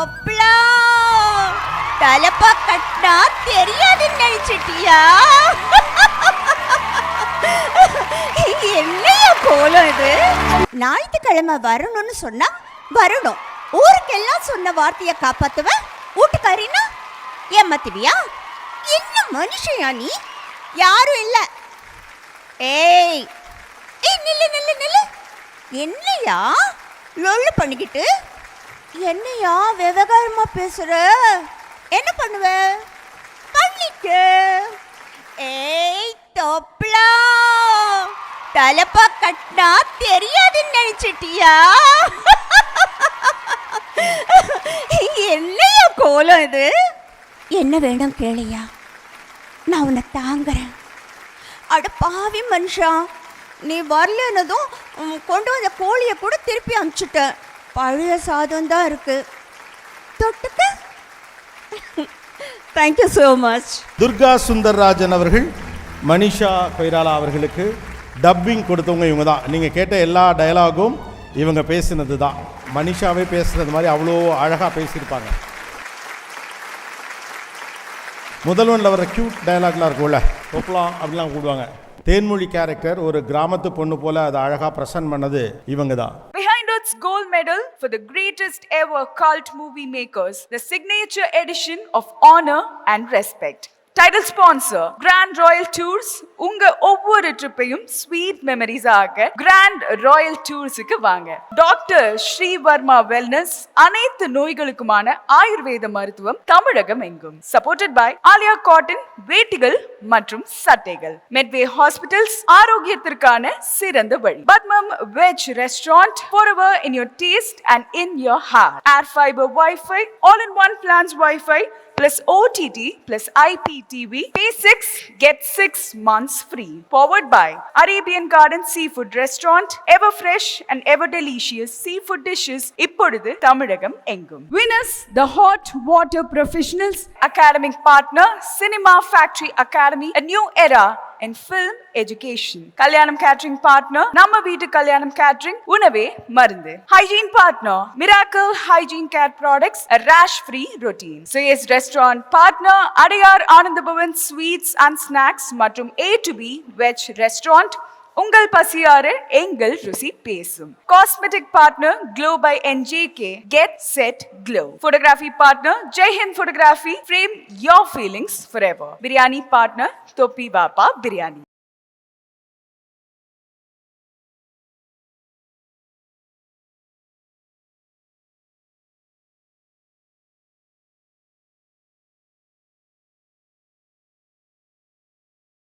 தொப்ளா தலப்பா கட்டினா தெரியாதுன்னு நினைச்சிட்டியா? என்னையா கோலம் இது? ஞாயிற்றுக்கிழமை வரணும்னு சொன்னா வரணும். ஊருக்கெல்லாம் சொன்ன வார்த்தையை காப்பாத்துவ, வீட்டுக்காரினா ஏமாத்துவியா? என்ன மனுஷயா நீ? யாரும் இல்ல. ஏய் ஏய் நில்லு நில்லு நில்லு. என்னையா லொல்லு பண்ணிக்கிட்டு? என்னையா விவகாரமா பேசுற? என்ன பண்ணுவ? பண்ணிக்க. ஏய் தொப்ளா தலப்பா கட்டினா தெரியாதுன்னு நினைச்சிட்டியா? என்னையா கோலம் இது? என்ன வேணும் கேளையா, நான் உன்னை தாங்குறேன். அட பாவி மனுஷா, நீ வரலன்னதும் கொண்டு வந்த கோழியை கூட திருப்பி அனுப்பிச்சுட்ட. பழைய சாதம் தான் இருக்கு, தொட்டுக்க. Thank you so much. Durga Sundarrajan அவர்கள் மனிஷா கொய்ராலா அவர்களுக்கு டப்பிங் கொடுத்தவங்க இவங்க தான். நீங்கள் கேட்ட எல்லா டயலாகும் இவங்க பேசினது தான். மனிஷாவே பேசுனது மாதிரி அவ்வளோ அழகாக பேசியிருப்பாங்க. முதல்வனில் வர க்யூட் டயலாக்லாம் இருக்கும்ல, ஒப்பலாம் அப்படிலாம் கூடுவாங்க. தேன்மொழி கேரக்டர் ஒரு கிராமத்து பொண்ணு போல அதை அழகாக ப்ரெசென்ட் பண்ணது இவங்க தான். Behind its gold medal for the greatest ever cult movie makers, the signature edition of honor and respect. Title sponsor Grand Royal Tours. உங்க ஒவ்வொரு ட்ரிப்பையும் ஸ்வீட் மெமரிஸ் ஆக Grand Royal Toursக்கு வாங்க. டாக்டர் ஸ்ரீவர்மா வெல்னஸ், அனைத்து நோய்களுக்குமான ஆயுர்வேத மருத்துவம் தமிழகம் எங்கும். சப்போர்ட்டட் பை ஆலியா காட்டன் வேட்டிகள் மற்றும் சட்டைகள். மெட்வே ஹாஸ்பிட்டல்ஸ், ஆரோக்கியத்திற்கான சிறந்த வழி. Padmam veg restaurant, forever in your taste and in your heart. Air fiber Wi-Fi, all-in-one plans Wi-Fi plus OTT plus IPTV. Pay 6, get 6 months free. Powered by Arabian Garden Seafood Restaurant. Ever fresh and ever delicious seafood dishes. இப்பொழுது தமிழகம் எங்கும். Winners, the hot water professionals. Academic partner, Cinema Factory Academy. A new era in film education. Kalyanam Catering Partner, நம்ம வீட்டு கல்யாணம் catering, உணவே மருந்து. Hygiene Partner, Miracle Hygiene Care Products, a rash free routine. Sayes Restaurant Partner, Adayar Anand Bhavan Sweets and Snacks மற்றும் A to B Veg Restaurant. உங்கள் பசியாறு எங்கள் ருசி பேசும். Cosmetic partner Glow by NJK, Get Set Glow. Photography partner Jai Hind Photography, frame your feelings forever. Biryani partner Topi Bapa Biryani.